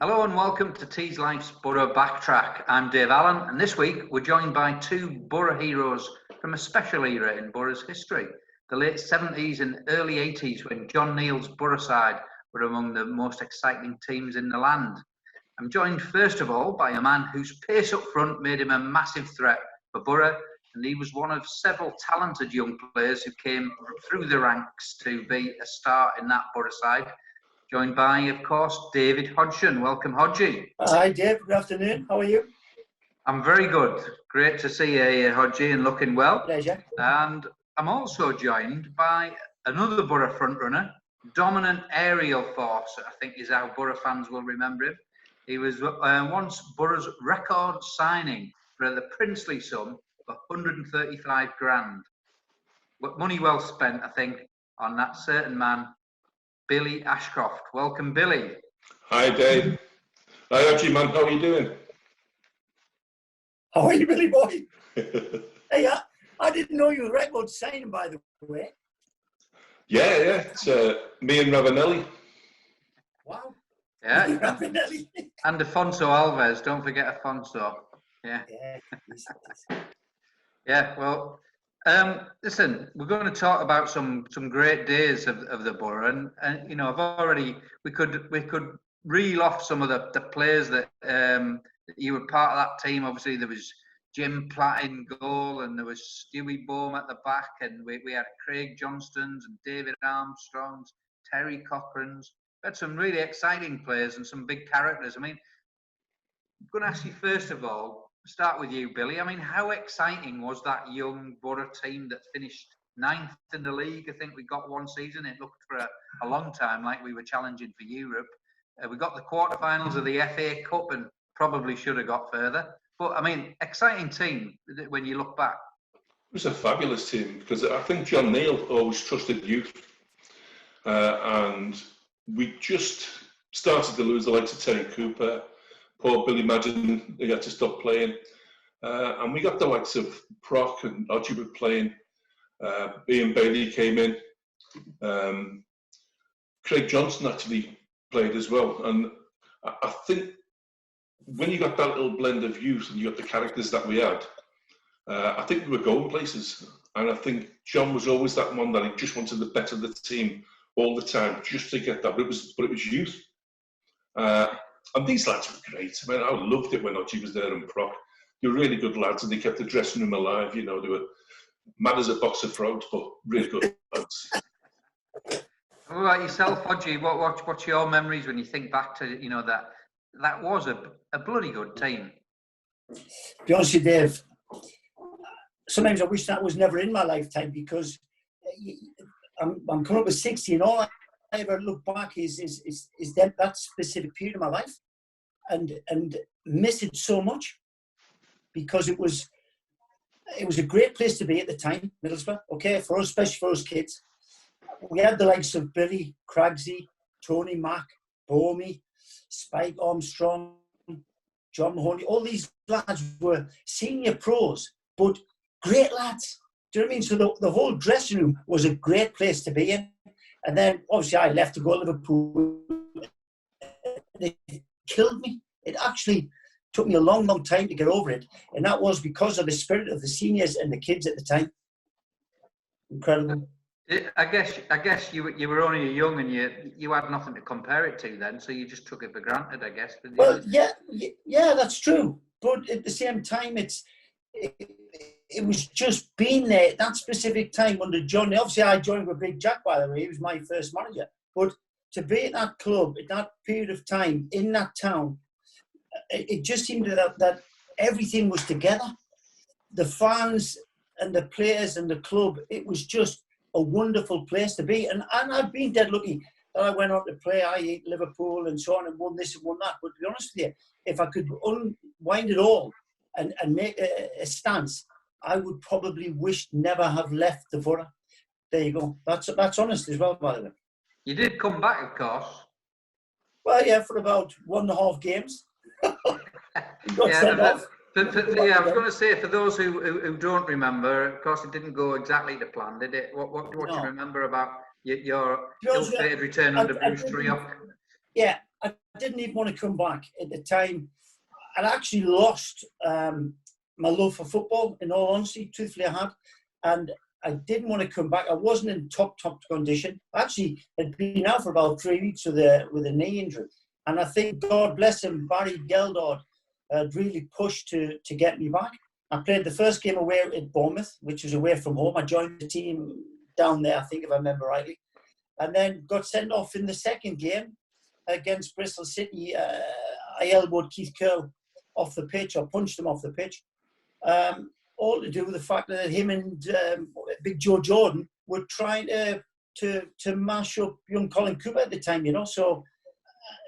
Hello and welcome to Tees Life's Boro Backtrack. I'm Dave Allen, and this week we're joined by two Boro heroes from a special era in Boro's history, the late 70s and early 80s, when John Neal's Boro side were among the most exciting teams in the land. I'm joined first of all by a man whose pace up front made him a massive threat for Boro, and he was one of several talented young players who came through the ranks to be a star in that Boro side. Joined by, of course, David Hodgson. Welcome, Hodgie. Hi, Dave. Good afternoon. How are you? I'm very good. Great to see you, Hodgie, and looking well. Pleasure. And I'm also joined by another Boro frontrunner, dominant aerial force, I think is how Boro fans will remember him. He was once Boro's record signing for the princely sum of 135 grand. But money well spent, I think, on that certain man, Billy Ashcroft. Welcome, Billy. Hi, Dave. Hi, Hodgie, man. How are you doing? How are you, Billy boy? Hey, I didn't know you were record signing, by the way. Yeah. It's me and Ravanelli. Wow. Yeah. Ravanelli. And Afonso Alves. Don't forget Afonso. Yeah. Yeah. Well, listen, we're going to talk about some great days of the Boro, and you know, we could reel off some of the players that you were part of that team. Obviously, there was Jim Platt in goal, and there was Stewie Bohm at the back, and we had Craig Johnstons and David Armstrongs, Terry Cochran's. We had some really exciting players and some big characters. I mean, I'm going to ask you first of all. Start with you, Billy. I mean, how exciting was that young Boro team that finished 9th in the league? I think we got one season. It looked for a long time like we were challenging for Europe. We got the quarterfinals of the FA Cup and probably should have got further. But, I mean, exciting team when you look back. It was a fabulous team because I think John Neal always trusted youth. And we just started to lose the likes of Terry Cooper. Poor Billy Madden, he had to stop playing. And we got the likes of Proc and Hodgie were playing. Ian Bailey came in. Craig Johnson actually played as well. And I think when you got that little blend of youth and you got the characters that we had, I think we were going places. And I think John was always that one that he just wanted the better of the team all the time, just to get that. But it was youth. And these lads were great. I mean, I loved it when Hodgie was there and Proc. They were really good lads, and they kept the dressing room alive. You know, they were mad as a box of frogs, but really good lads. What about yourself, Hodgie? What's your memories when you think back to, you know, that was a bloody good team? To be honest with you, Dave, sometimes I wish that was never in my lifetime, because I'm coming up with 60, and all I ever look back is that specific period of my life, and miss it so much, because it was a great place to be at the time, Middlesbrough. Okay, for us, especially for us kids, we had the likes of Billy, Craigsy, Tony Mack, Bomey, Spike Armstrong, John Mahoney. All these lads were senior pros, but great lads. Do you know what I mean? So the whole dressing room was a great place to be in. And then, obviously, I left to go to Liverpool. It killed me. It actually took me a long, long time to get over it. And that was because of the spirit of the seniors and the kids at the time. Incredible. I guess you were only young, and you had nothing to compare it to then, so you just took it for granted, I guess. Well, yeah, that's true. But at the same time, it was just being there, that specific time under John. Obviously, I joined with Big Jack, by the way. He was my first manager. But to be at that club, at that period of time, in that town, it just seemed that everything was together. The fans and the players and the club, it was just a wonderful place to be. And I've been dead lucky that I went on to play. I hate Liverpool and so on, and won this and won that. But to be honest with you, if I could unwind it all and make a stance, I would probably wish never have left the Boro. There you go. That's honest as well, by the way. You did come back, of course. Well, yeah, for about 1.5 games. I was going to say, for those who don't remember, of course, it didn't go exactly to plan, did it? What do you remember about your ill-fated return under Bruce Treoch? Yeah, I didn't even want to come back at the time. I'd actually lost my love for football, in all honesty, truthfully I had. And I didn't want to come back. I wasn't in top condition. Actually, had been out for about 3 weeks with a knee injury. And I think, God bless him, Barry Geldard really pushed to get me back. I played the first game away at Bournemouth, which was away from home. I joined the team down there, I think, if I remember rightly. And then got sent off in the second game against Bristol City. I elbowed Keith Curl off the pitch, or punched him off the pitch. All to do with the fact that him and Big Joe Jordan were trying to mash up young Colin Cooper at the time, you know. So,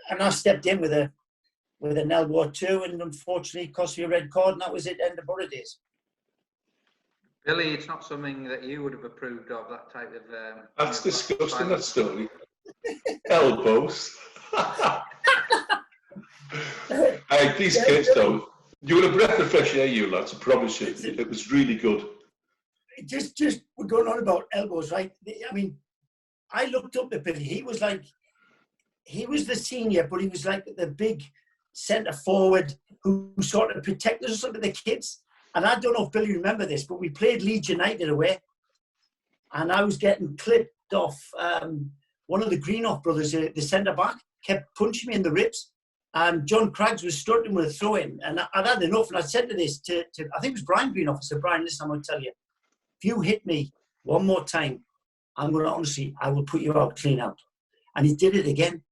and I stepped in with an elbow or two, and unfortunately cost me a red card, and that was it. End of Boro days. Billy, it's not something that you would have approved of, that type of. That's disgusting. That story. Elbows. Hey, these kids though. You were a breath of fresh air, you lads. I promise you, it was really good. Just we're going on about elbows, right? I mean, I looked up at Billy. He was the senior, but he was like the big centre forward who sort of protected us like the kids. And I don't know if Billy remember this, but we played Leeds United away, and I was getting clipped off. One of the Greenough brothers, the centre back, kept punching me in the ribs. And John Craggs was starting with a throw-in, and I'd had enough. And I said to this, I think it was Brian Greenough. I said, Brian, listen, I'm going to tell you, if you hit me one more time, I'm going to honestly, I will put you out clean out. And he did it again.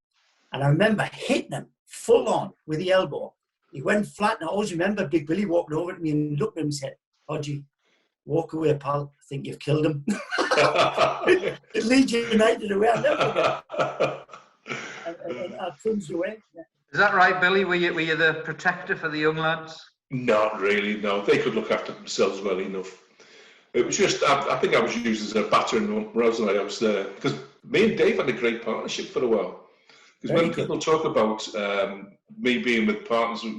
And I remember hitting him full on with the elbow. He went flat, and I always remember Big Billy walking over to me and looked at him and said, Hodgie, walk away, pal. I think you've killed him. It leads United away. I never forget. And I plunged away. Yeah. Is that right, Billy? Were you the protector for the young lads? Not really, no. They could look after themselves well enough. It was just, I think I was used as a battering when I was there. Because me and Dave had a great partnership for a while. Because when people talk about me being with partners, it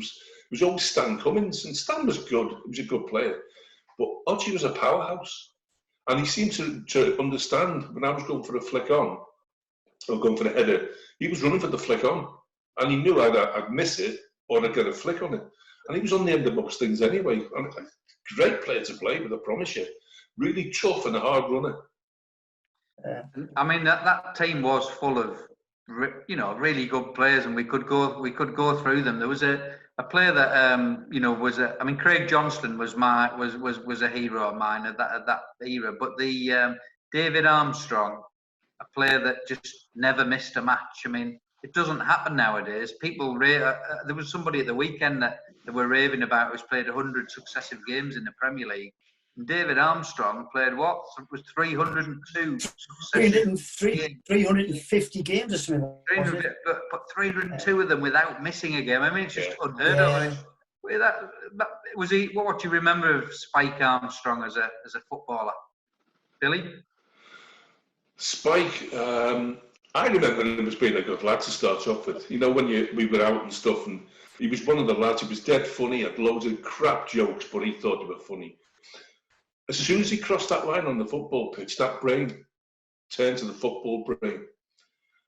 was always Stan Cummins. And Stan was good. He was a good player. But Hodgie was a powerhouse. And he seemed to understand when I was going for a flick on, or going for the header, he was running for the flick on. And he knew either I'd miss it or I'd get a flick on it. And he was on the end of most things anyway. And a great player to play with, I promise you. Really tough and a hard runner. I mean, that team was full of, really good players, and we could go through them. There was a player that Craig Johnston was a hero of mine at that era. But the David Armstrong, a player that just never missed a match. I mean, it doesn't happen nowadays. People there was somebody at the weekend that they were raving about who's played 100 successive games in the Premier League. And David Armstrong played what? It was 302 350 games or something. But 302 of them without missing a game. I mean, it's just unheard of. Was he? What do you remember of Spike Armstrong as a footballer, Billy? Spike. I remember him as being a good lad to start off with. You know, when we were out and stuff, and he was one of the lads. He was dead funny. Had loads of crap jokes, but he thought they were funny. As soon as he crossed that line on the football pitch, that brain turned to the football brain,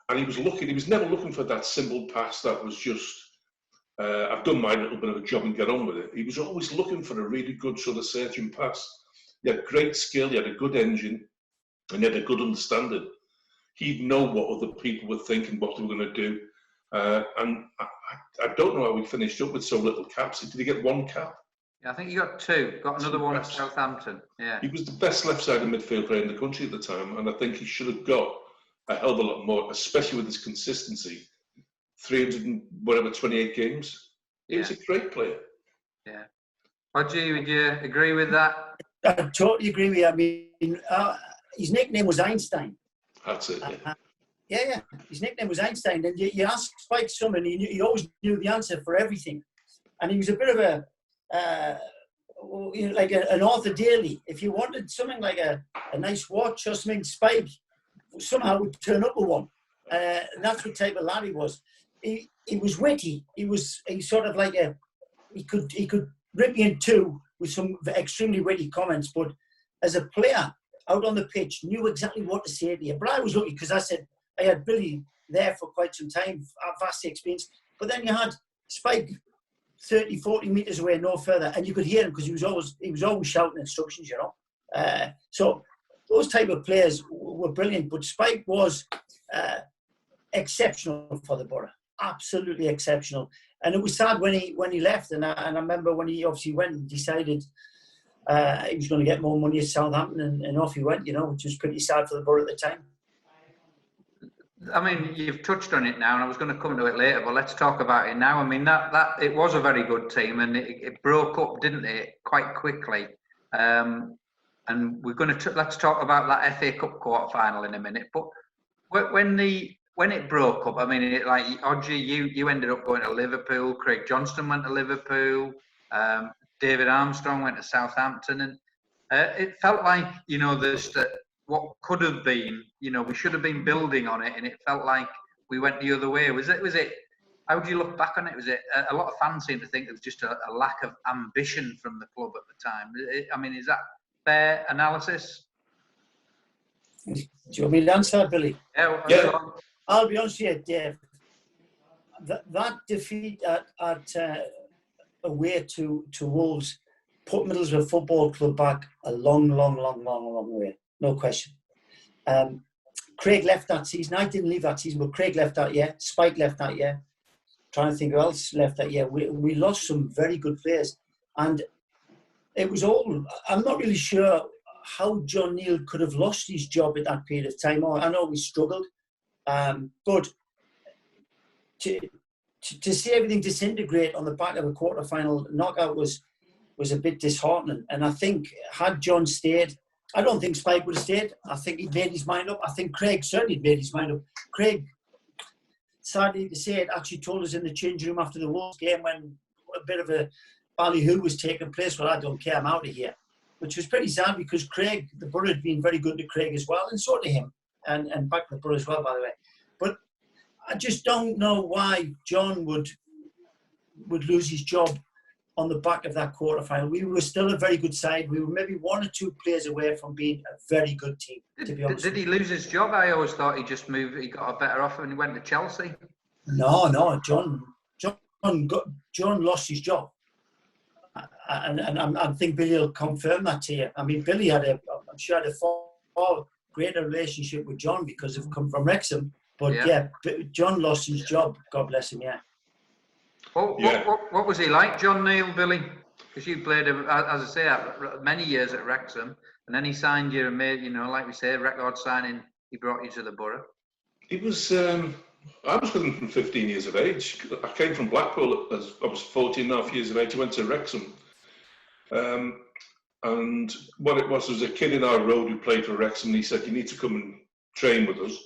and he was looking. He was never looking for that simple pass that was just, I've done my little bit of a job and get on with it. He was always looking for a really good sort of searching pass. He had great skill. He had a good engine, and he had a good understanding. He'd know what other people were thinking, what they were going to do. And I don't know how we finished up with so little caps. Did he get one cap? Yeah, I think he got two. Got another one at Southampton. Yeah. He was the best left-sided midfield player in the country at the time, and I think he should have got a hell of a lot more, especially with his consistency. 328 games. He was a great player. Yeah. Hodgie, would you agree with that? I totally agree with you. I mean, his nickname was Einstein. That's it, yeah. Yeah. His nickname was Einstein. And you asked Spike something, he always knew the answer for everything. And he was a bit of an Arthur Daly. If you wanted something like a nice watch or something, Spike somehow would turn up with one. And that's what type of lad he was. He was witty. He sort of like he could rip you in two with some extremely witty comments. But as a player, out on the pitch, knew exactly what to say to you. But I was lucky because I had Billy there for quite some time, vast experience. But then you had Spike 30, 40 metres away, no further, and you could hear him because he was always shouting instructions, you know. So those type of players were brilliant, but Spike was exceptional for the Boro, absolutely exceptional. And it was sad when he left, and I remember when he obviously went and decided he was going to get more money at Southampton, and off he went, you know, which was pretty sad for the Boro at the time. I mean, you've touched on it now, and I was going to come to it later, but let's talk about it now. I mean, that it was a very good team, and it broke up, didn't it, quite quickly. And we're going to let's talk about that FA Cup quarter final in a minute. But when it broke up, I mean, like Odgie, you ended up going to Liverpool. Craig Johnston went to Liverpool. David Armstrong went to Southampton, and it felt like, you know, what could have been, you know, we should have been building on it, and it felt like we went the other way. Was it? How do you look back on it? Was it a lot of fans seem to think it was just a lack of ambition from the club at the time? I mean, is that fair analysis? Do you want me to answer, Billy? Yeah. I'll be honest with you, Dave. That defeat at away to Wolves put Middlesbrough Football Club back a long way. No question. Craig left that season. I didn't leave that season, but Craig left that year. Spike left that year. Trying to think who else left that year. We lost some very good players. And it was all... I'm not really sure how John Neal could have lost his job at that period of time. I know we struggled. But to see everything disintegrate on the back of a quarter-final knockout was a bit disheartening. And I think had John stayed, I don't think Spike would have stayed. I think he'd made his mind up. I think Craig certainly made his mind up. Craig, sadly to say it, actually told us in the changing room after the Wolves game when a bit of a ballyhoo was taking place. Well, I don't care, I'm out of here. Which was pretty sad because Craig, the Boro had been very good to Craig as well, and so to him. And back to the Boro as well, by the way. But I just don't know why John would lose his job on the back of that quarter-final. We were still a very good side. We were maybe one or two players away from being a very good team, to be honest. Did he lose his job? I always thought he just moved. He got a better offer and he went to Chelsea. No, John lost his job. And I think Billy will confirm that to you. I mean, Billy I'm sure had a far greater relationship with John because of come from Wrexham. But yeah, John lost his job. God bless him. Yeah. What was he like, John Neal, Billy? Because you played, as I say, many years at Wrexham, and then he signed you and made, you know, like we say, record signing. He brought you to the Boro. He was. I was with him from 15 years of age. I came from Blackpool as I was 14 and a half years of age. I went to Wrexham. And what it was a kid in our road who played for Wrexham, and he said, you need to come and train with us.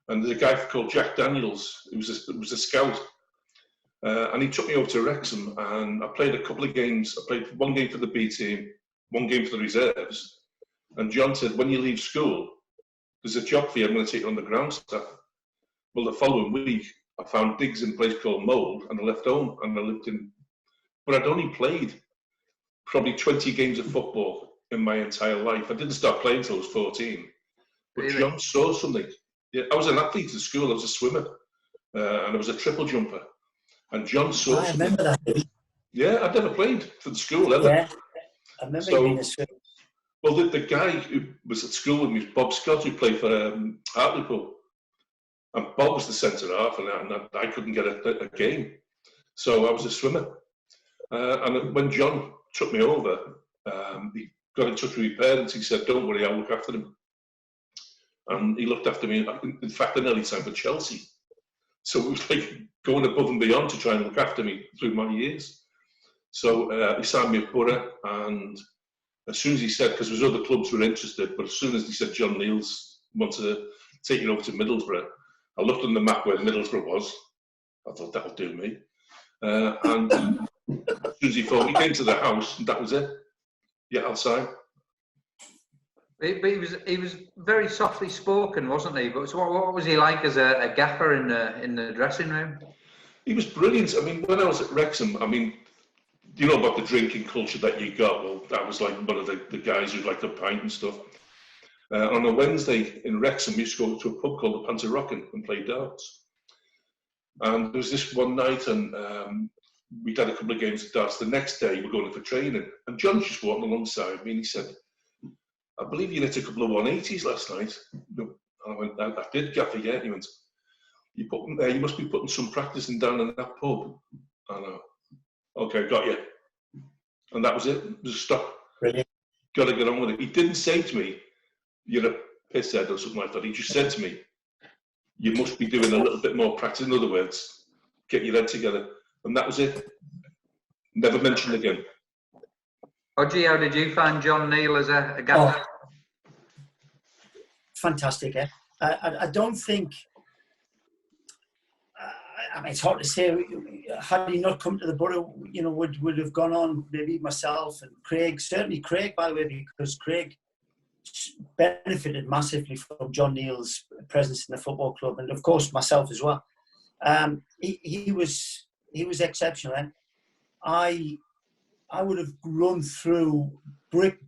And there's a guy called Jack Daniels, who was a scout. And he took me over to Wrexham, and I played a couple of games. I played one game for the B team, one game for the reserves. And John said, when you leave school, there's a job for you. I'm going to take you on the ground staff. Well, the following week, I found digs in a place called Mould, and I left home, and I lived in... But I'd only played probably 20 games of football in my entire life. I didn't start playing until I was 14. But really? John saw something. Yeah, I was an athlete at school. I was a swimmer, and I was a triple jumper. And John saw something. I remember that. Yeah, I'd never played for the school ever. Yeah, I remember being a swimmer. Well, the guy who was at school with me was Bob Scott, who played for Hartlepool. And Bob was the centre half, and I couldn't get a game. So I was a swimmer. And when John took me over, he got in touch with my parents. He said, don't worry, I'll look after him. And he looked after me. In fact, I nearly signed for Chelsea. So it was like going above and beyond to try and look after me through my years. So he signed me at Boro, and as soon as he said, because there was other clubs who were interested, but as soon as he said John Neal's wants to take it over to Middlesbrough, I looked on the map where Middlesbrough was. I thought, that'll do me. And as soon as he phoned, he came to the house, and that was it. Yeah, I'll sign. But he was very softly spoken, wasn't he? But so what was he like as a gaffer in the dressing room? He was brilliant. I mean, when I was at Wrexham, I mean, you know about the drinking culture that you got. Well, that was like one of the guys who liked a pint and stuff. On a Wednesday in Wrexham, we used to go to a pub called the Panzer Rockin' and play darts. And there was this one night, and we'd had a couple of games of darts. The next day, we're going for training, and John's just walking alongside me, and he said, "I believe you hit a couple of 180s last night." And I went, "I did, Gaffer, yeah." He went, "You must be putting some practice in down in that pub." And I, "Okay, got you." And that was it. Just stop. Brilliant. Got to get on with it. He didn't say to me, "You're a pisshead," or something like that. He just said to me, "You must be doing a little bit more practice." In other words, get your head together. And that was it. Never mentioned again. Hodgie, how did you find John Neal as a gaffer? Oh, fantastic, eh? I don't think, I mean, it's hard to say, had he not come to the Boro, you know, would have gone on, maybe myself and Craig, certainly Craig, by the way, because Craig benefited massively from John Neal's presence in the football club, and of course myself as well. He was exceptional. Eh? I would have run through brick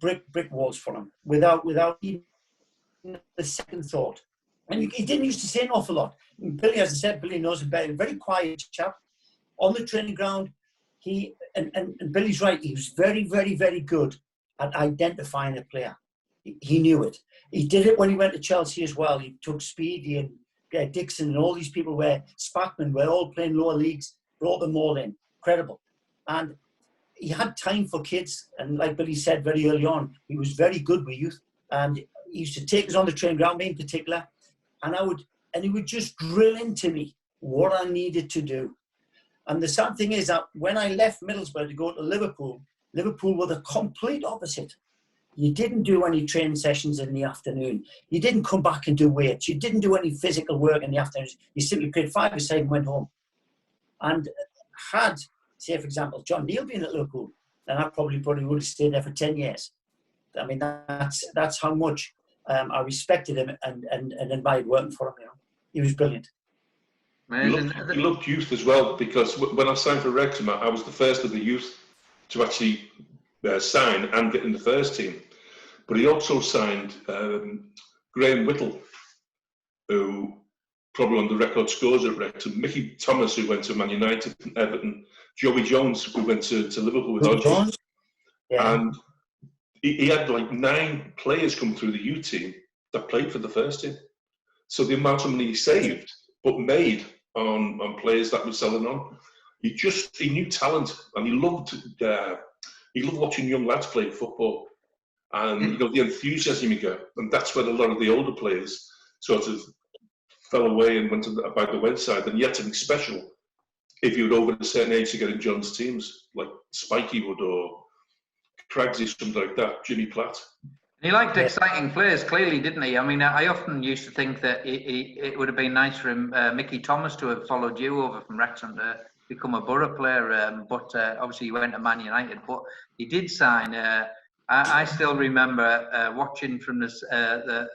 walls for him without even a second thought. And he didn't used to say an awful lot. Billy, as I said, Billy knows him better. Very quiet chap. On the training ground, and Billy's right, he was very, very, very good at identifying a player. He knew it. He did it when he went to Chelsea as well. He took Speedy and Dixon and all these people Spackman were all playing lower leagues, brought them all in. Incredible. And he had time for kids. And like Billy said very early on, he was very good with youth. And he used to take us on the training ground, me in particular. And he would just drill into me what I needed to do. And the sad thing is that when I left Middlesbrough to go to Liverpool were the complete opposite. You didn't do any training sessions in the afternoon. You didn't come back and do weights. You didn't do any physical work in the afternoons. You simply played 5-a-side and went home. And had, say, for example, John Neal been at Liverpool, then I probably would have stayed there for 10 years. I mean, that's how much I respected him and admired working for him. You know, he was brilliant. He loved youth as well, because when I signed for Wrexham, I was the first of the youth to actually sign and get in the first team. But he also signed Graham Whittle, who probably on the record scores at Wrexham, Mickey Thomas, who went to Man United and Everton, Joey Jones, who went to Liverpool with Hodgson. Yeah. And he had like 9 players come through the youth team that played for the first team. So the amount of money he saved, but made on players that were selling on, he knew talent, and he loved watching young lads playing football, and you know, the enthusiasm you get, and that's where a lot of the older players sort of fell away and went by the wayside. And you had to be special if you were over a certain age to get in John's teams, like Spikey would, or Craigsy, something like that, Jimmy Platt. He liked exciting players, clearly, didn't he? I mean, I often used to think that it would have been nice for him, Mickey Thomas, to have followed you over from Wrexham to become a Boro player, but obviously he went to Man United. But he did sign. I still remember watching from the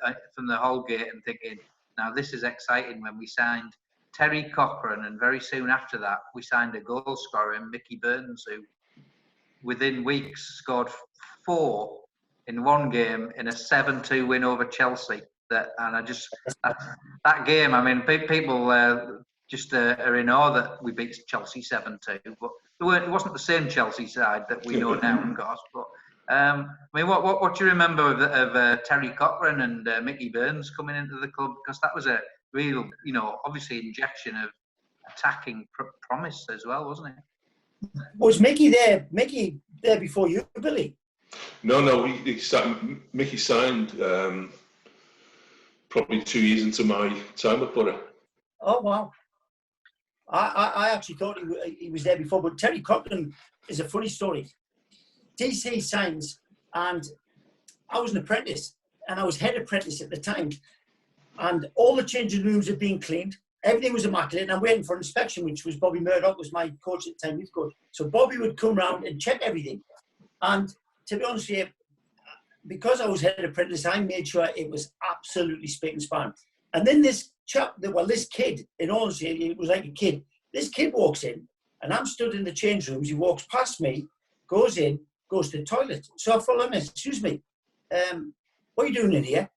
Holgate and thinking, now this is exciting, when we signed Terry Cochran, and very soon after that we signed a goal scorer in Mickey Burns, who within weeks scored 4 in one game in a 7-2 win over Chelsea. That game, I mean, people just are in awe that we beat Chelsea 7-2, but it wasn't the same Chelsea side that we know now, of course. But I mean, what do you remember of Terry Cochran and Mickey Burns coming into the club? Because that was a real, you know, obviously injection of attacking promise as well, wasn't it? Was Mickey there before you, Billy? No, Mickey signed probably 2 years into my time at Boro. Oh, wow. I actually thought he was there before, but Terry Cochran is a funny story. TC signs, and I was an apprentice, and I was head apprentice at the time, and all the changing rooms had been cleaned. Everything was immaculate, and I'm waiting for inspection, which was Bobby Murdoch, was my coach at the time, youth coach. So Bobby would come round and check everything. And to be honest with you, because I was head apprentice, I made sure it was absolutely spick and span. And then this kid, in all honesty, it was like a kid. This kid walks in, and I'm stood in the change rooms. He walks past me, goes in, goes to the toilet. So I follow him. Excuse me, what are you doing in here?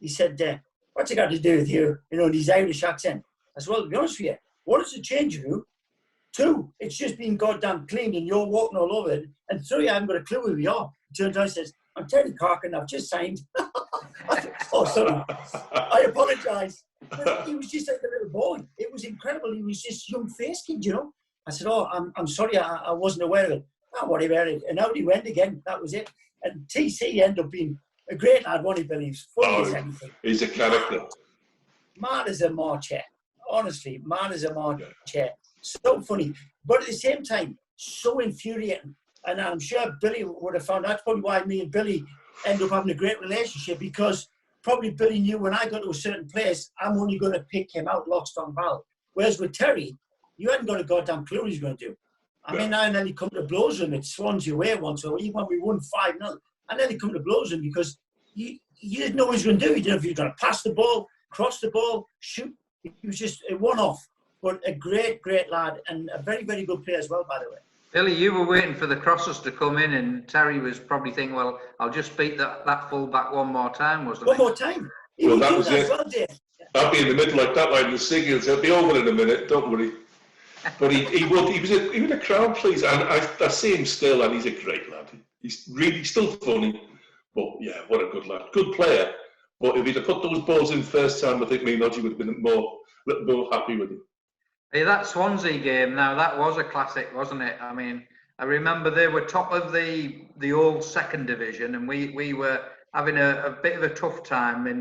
he said, what's it got to do with you? You know, his Irish accent. I said, well, to be honest with you, one, it's a change room. 2, it's just been goddamn clean and you're walking all over it. And 3, I haven't got a clue who you are. He turns around and says, I'm Terry Corcoran, I've just signed. Oh, sorry. I apologise. But he was just like a little boy. It was incredible. He was just young face kid, you know. I said, oh, I'm sorry, I wasn't aware of it. Don't worry about it. And out he went again. That was it. And TC ended up being a great lad, one he believes. Funny as anything. He's a character. Man is a marcher. Honestly, man is a marcher. So funny. But at the same time, so infuriating. And I'm sure Billy would have found that's probably why me and Billy ended up having a great relationship, because probably Billy knew when I got to a certain place, I'm only going to pick him out lock, stock, barrel. Whereas with Terry, you hadn't got a goddamn clue what he's going to do. I mean, I nearly come to blows with him at Swansea away once, or even when we won 5-0, I nearly come to blows with him because you didn't know what he was going to do. You didn't know if he was going to pass the ball, cross the ball, shoot. He was just a one-off, but a great, great lad and a very, very good player as well, by the way. Billy, you were waiting for the crosses to come in, and Terry was probably thinking, well, I'll just beat that full back one more time, wasn't it? One more time. Well, that was it. Well, Dave. I'll be in the middle like that, like the singing. It'll be over in a minute, don't worry. But he was a crowd pleaser, and I see him still, and he's a great lad. He's really still funny, but yeah, what a good lad, good player. But if he'd have put those balls in first time, I think me and Nodgy would have been a little more happy with him. Hey, that Swansea game now, that was a classic, wasn't it? I mean, I remember they were top of the old second division, and we were having a bit of a tough time in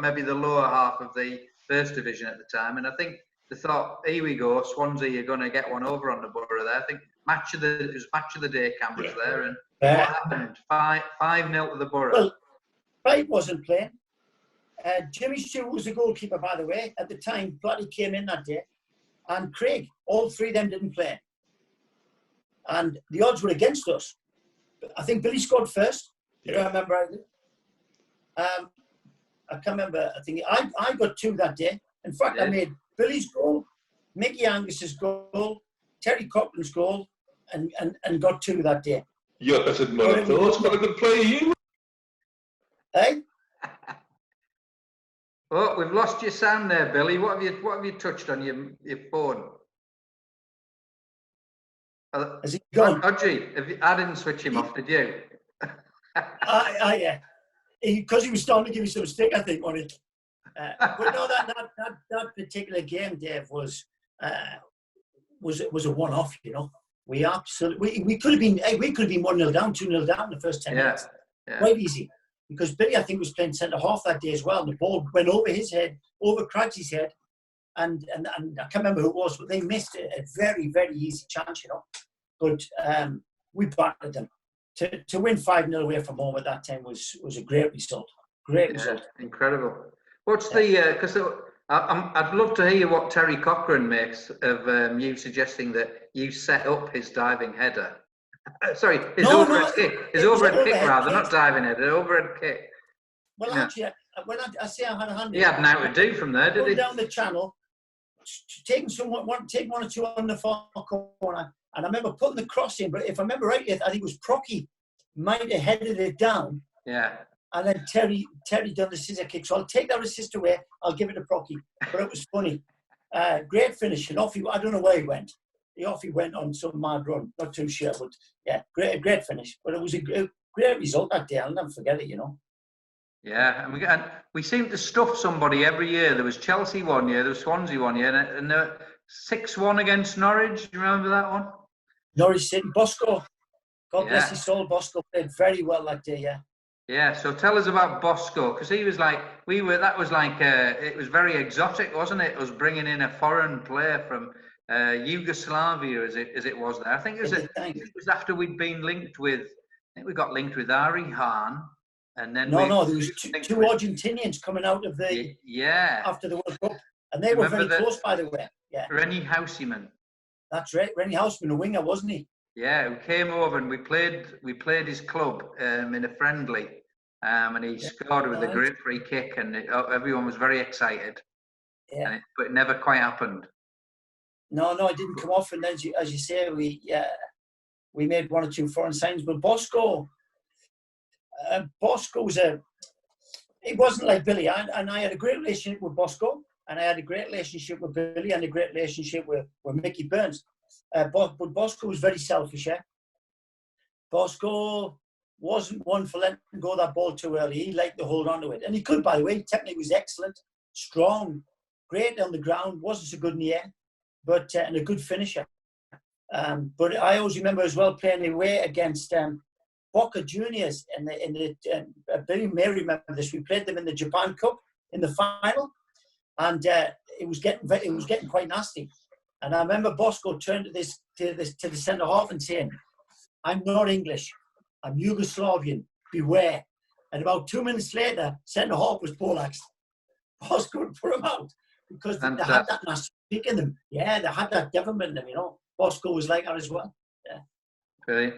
maybe the lower half of the first division at the time, and I think they thought, here we go, Swansea, you're going to get one over on the Boro there. I think it was match of the day cameras there, and what happened? 5-0 to the Boro. Well, Craig wasn't playing. Jimmy Stewart was the goalkeeper, by the way. At the time, Platty came in that day, and Craig, all 3 of them didn't play. And the odds were against us. I think Billy scored first, if I remember rightly. I can't remember. I think I got 2 that day. In fact, I made Billy's goal, Mickey Angus's goal, Terry Cochran's goal, and got 2 that day. You're better than what I thought. What a good player you. Hey? Oh, we've lost your sound there, Billy. What have you touched on your phone? Has he gone? Hodgie, I didn't switch him off, did you? Yeah. Because he was starting to give me some stick, I think, on it. But no, that particular game, Dave, was a one-off. You know, we could have been 1-0 down, 2-0 down the first 10 minutes. Yeah. Quite easy, because Billy, I think, was playing centre half that day as well. And the ball went over his head, over Cradgy's head, and I can't remember who it was, but they missed a very, very easy chance. You know, but we battered them. To win 5-0 away from home at that time was a great result. Great result. Incredible. What's because I'd love to hear what Terry Cochran makes of you suggesting that you set up his diving header. Sorry, his overhead kick. His overhead kick, rather, not diving header, overhead kick. Well, actually, when I say I had a hand, he had now to do from there, did he? Down the channel, taking one or two on the far corner, and I remember putting the cross in. But if I remember right, I think it was Procky might have headed it down. Yeah. And then Terry done the scissor kick. So I'll take that assist away. I'll give it to Procky. But it was funny. Great finish. And off I don't know where he went. Off he went on some mad run. Not too sure. But yeah, great finish. But it was a great result that day. I'll never forget it, you know. Yeah. And we seem to stuff somebody every year. There was Chelsea one year. There was Swansea one year. And 6-1 against Norwich. Do you remember that one? Norwich City. Bosko. God bless his soul. Bosko played very well that day, yeah. Yeah, so tell us about Bosko, because he was like, that was like, it was very exotic, wasn't it? It was bringing in a foreign player from Yugoslavia, as it was there. I think it was after we'd been linked with, I think we got linked with Ari Hahn, and then there was two Argentinians coming out of after the World Cup, and they were very close, by the way. Yeah. Rennie Houseman. That's right, Rennie Houseman, a winger, wasn't he? Yeah, we came over and we played his club in a friendly, and he scored with a great free kick, and everyone was very excited. Yeah, but it never quite happened. No, it didn't come off, and as you say, we made 1 or 2 foreign signs. But Bosko's It wasn't like Billy, and I had a great relationship with Bosko, and I had a great relationship with Billy, and a great relationship with Mickey Burns. But Bosko was very selfish. Bosko wasn't one for letting go that ball too early. He liked to hold on to it, and he could, by the way. Technically, was excellent, strong, great on the ground. Wasn't so good in the air, but and a good finisher. But I always remember as well playing away against Boca Juniors Billy may remember this. We played them in the Japan Cup in the final, and it was getting quite nasty. And I remember Bosko turned to the centre half and saying, "I'm not English. I'm Yugoslavian. Beware." And about 2 minutes later, centre half was poleaxed. Bosko would put him out because they had that nasty kick in them. Yeah, they had that devilment in them. Bosko was like that as well. Yeah. Really?